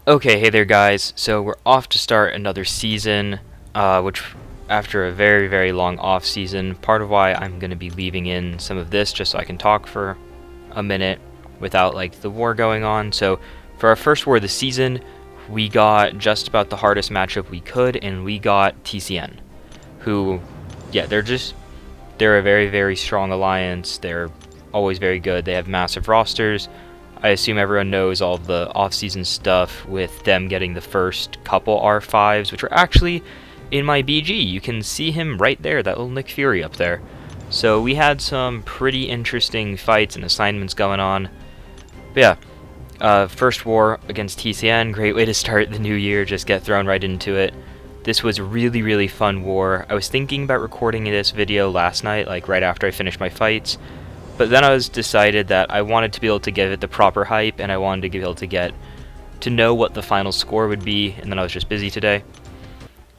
Okay, hey there guys. So we're off to start another season, which after a very, very long off season, part of why I'm going to be leaving in some of this just so I can talk for a minute without like the war going on. So for our first war of the season, we got just about the hardest matchup we could, and we got TCN, who, yeah, they're a very, very strong alliance. They're always very good. They have massive rosters. I assume everyone knows all the off-season stuff with them getting the first couple R5s, which are actually in my BG. You can see him right there, that little Nick Fury up there. So we had some pretty interesting fights and assignments going on. But yeah, first war against TCN, great way to start the new year, just get thrown right into it. This was a really, really fun war. I was thinking about recording this video last night, like right after I finished my fights. But then I was decided that I wanted to be able to give it the proper hype, and I wanted to be able to get to know what the final score would be, and then I was just busy today.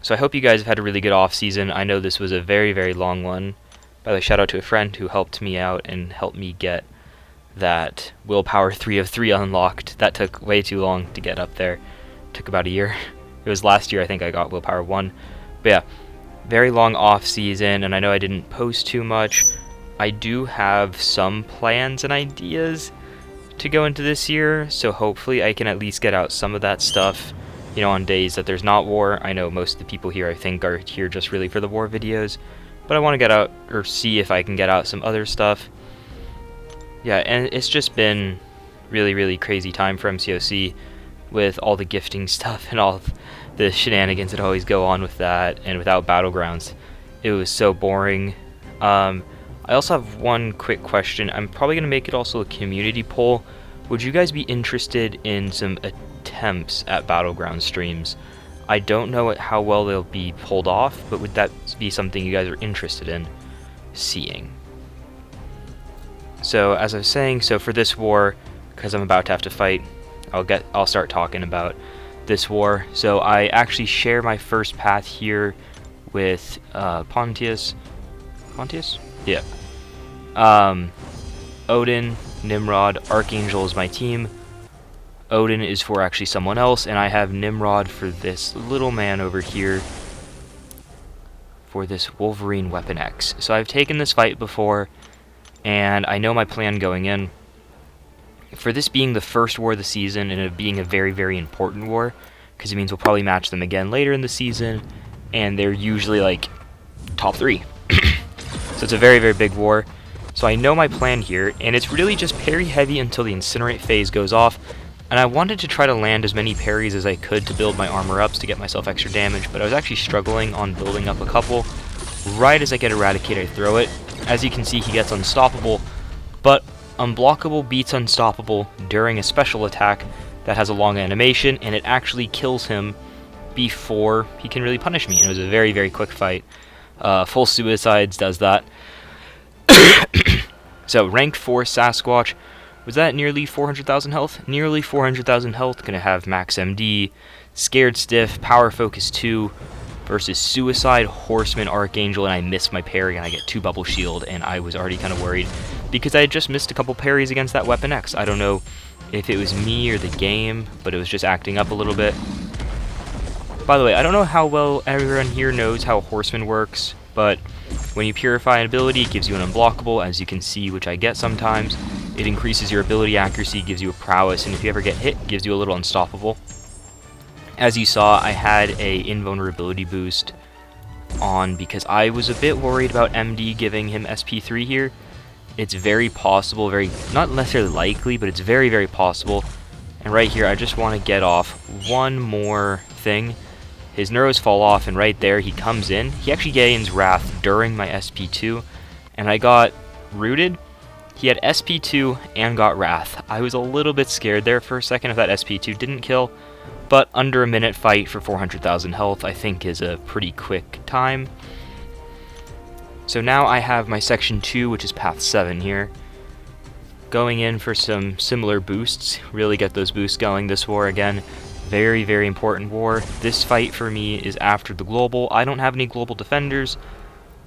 So I hope you guys have had a really good off season. I know this was a very, very long one. By the way, shout out to a friend who helped me out and helped me get that willpower 3 of 3 unlocked. That took way too long to get up there. It took about a year. It was last year I think I got willpower 1. But yeah, very long off season, and I know I didn't post too much. I do have some plans and ideas to go into this year, so hopefully I can at least get out some of that stuff, you know, on days that there's not war. I know most of the people here I think are here just really for the war videos, but I want to get out or see if I can get out some other stuff. Yeah, and it's just been really, really crazy time for MCOC with all the gifting stuff and all the shenanigans that always go on with that, and without Battlegrounds. It was so boring. I also have one quick question. I'm probably going to make it also a community poll. Would you guys be interested in some attempts at Battleground streams? I don't know how well they'll be pulled off, but would that be something you guys are interested in seeing? So as I was saying, so for this war, because I'm about to have to fight, I'll start talking about this war. So I actually share my first path here with Pontius? Yeah. Odin, Nimrod, Archangel is my team. Odin is for actually someone else, and I have Nimrod for this little man over here for this Wolverine Weapon X. So I've taken this fight before, and I know my plan going in. For this being the first war of the season, and it being a very, very important war, because it means we'll probably match them again later in the season, and they're usually like top 3. So it's a very, very big war. So I know my plan here, and it's really just parry heavy until the incinerate phase goes off, and I wanted to try to land as many parries as I could to build my armor ups to get myself extra damage, but I was actually struggling on building up a couple. Right as I get Eradicate, I throw it. As you can see, he gets unstoppable, but unblockable beats unstoppable during a special attack that has a long animation, and it actually kills him before he can really punish me, and it was a very, very quick fight. Full Suicides does that. So, ranked 4 Sasquatch, was that nearly 400,000 health? Nearly 400,000 health, gonna have max MD, Scared Stiff, Power Focus 2, versus Suicide, Horseman, Archangel, and I missed my parry, and I get 2 Bubble Shield, and I was already kind of worried, because I had just missed a couple parries against that Weapon X. I don't know if it was me or the game, but it was just acting up a little bit. By the way, I don't know how well everyone here knows how Horseman works, but when you purify an ability, it gives you an unblockable, as you can see, which I get sometimes. It increases your ability accuracy, gives you a prowess, and if you ever get hit, gives you a little unstoppable. As you saw, I had a invulnerability boost on because I was a bit worried about MD giving him SP3 here. It's very possible, not necessarily likely, but it's very, very possible. And right here, I just want to get off one more thing. His neuros fall off, and right there he comes in. He actually gains Wrath during my SP2, and I got rooted. He had SP2 and got Wrath. I was a little bit scared there for a second if that SP2 didn't kill, but under a minute fight for 400,000 health I think is a pretty quick time. So now I have my section 2, which is path 7 here. Going in for some similar boosts, really get those boosts going this war again. Very, very important war. This fight for me is after the global. I don't have any global defenders,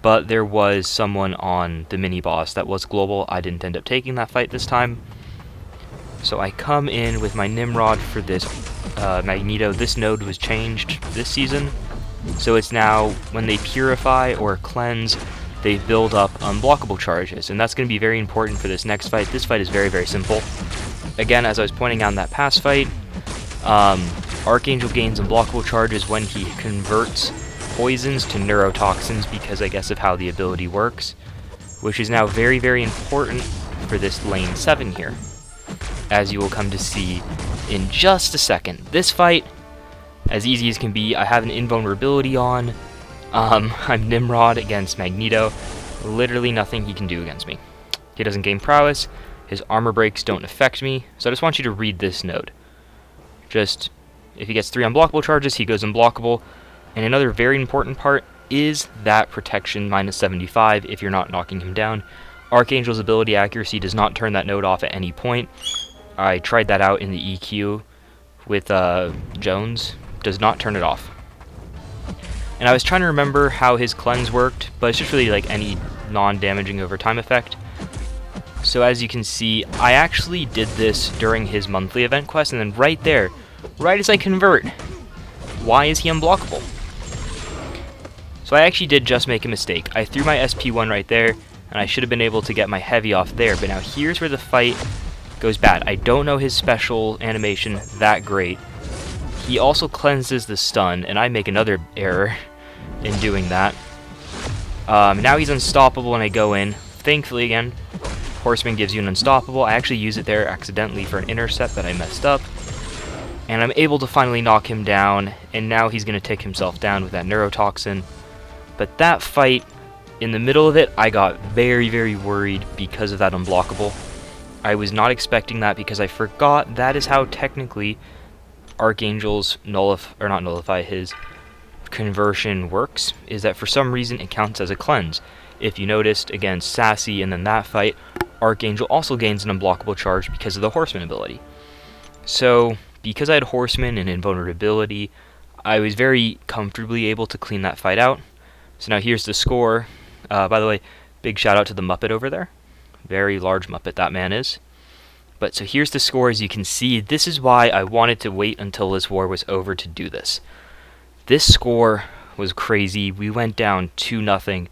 but there was someone on the mini-boss that was global. I didn't end up taking that fight this time. So I come in with my Nimrod for this Magneto, this node was changed this season, so it's now when they purify or cleanse, they build up unblockable charges, and that's going to be very important for this next fight. This fight is very, very simple. Again, as I was pointing out in that past fight, Archangel gains unblockable charges when he converts poisons to neurotoxins because I guess of how the ability works, which is now very, very important for this lane 7 here, as you will come to see in just a second. This fight, as easy as can be, I have an invulnerability on. I'm Nimrod against Magneto. Literally nothing he can do against me. He doesn't gain prowess, his armor breaks don't affect me, so I just want you to read this node. Just, if he gets 3 unblockable charges, he goes unblockable. And another very important part is that protection minus 75 if you're not knocking him down. Archangel's ability accuracy does not turn that node off at any point. I tried that out in the EQ with Jones. Does not turn it off. And I was trying to remember how his cleanse worked, but it's just really like any non-damaging over time effect. So as you can see, I actually did this during his monthly event quest, and then right there, right as I convert, why is he unblockable? So I actually did just make a mistake. I threw my SP1 right there, and I should have been able to get my heavy off there, but now here's where the fight goes bad. I don't know his special animation that great. He also cleanses the stun, and I make another error in doing that. Now he's unstoppable, and I go in. Thankfully, again, Horseman gives you an unstoppable. I actually use it there accidentally for an intercept that I messed up. And I'm able to finally knock him down, and now he's going to take himself down with that neurotoxin. But that fight, in the middle of it, I got very, very worried because of that unblockable. I was not expecting that because I forgot that is how technically Archangel's nullify his conversion works, is that for some reason it counts as a cleanse. If you noticed against Sassy and then that fight, Archangel also gains an unblockable charge because of the Horseman ability. So, because I had Horseman and invulnerability, I was very comfortably able to clean that fight out. So now here's the score. By the way, big shout out to the Muppet over there. Very large Muppet that man is. But so here's the score. As you can see, this is why I wanted to wait until this war was over to do this. This score was crazy. We went down 2-0.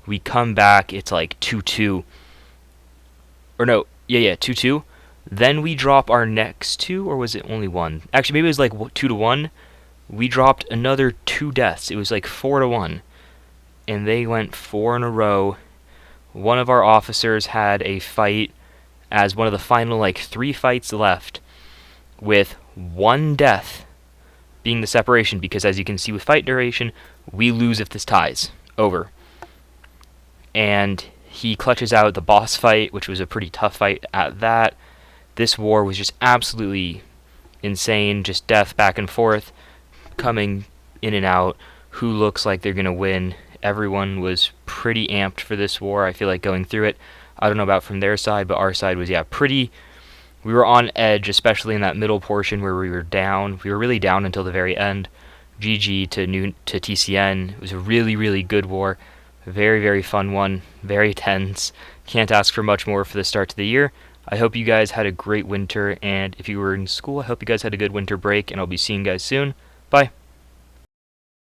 We come back, it's like 2-2. Or no, yeah, 2-2. Then we drop our next 2, or was it only 1? Actually, maybe it was like 2-1. We dropped another 2 deaths. It was like 4-1. And they went 4 in a row. One of our officers had a fight as one of the final like 3 fights left, with 1 death being the separation, because as you can see with fight duration, we lose if this ties. Over. And he clutches out the boss fight, which was a pretty tough fight at that. This war was just absolutely insane, just death back and forth, coming in and out, who looks like they're going to win. Everyone was pretty amped for this war, I feel like, going through it. I don't know about from their side, but our side was, we were on edge, especially in that middle portion where we were down. We were really down until the very end. GG to TCN. It was a really, really good war. Very, very fun one. Very tense. Can't ask for much more for the start to the year. I hope you guys had a great winter, and if you were in school, I hope you guys had a good winter break, and I'll be seeing you guys soon. Bye.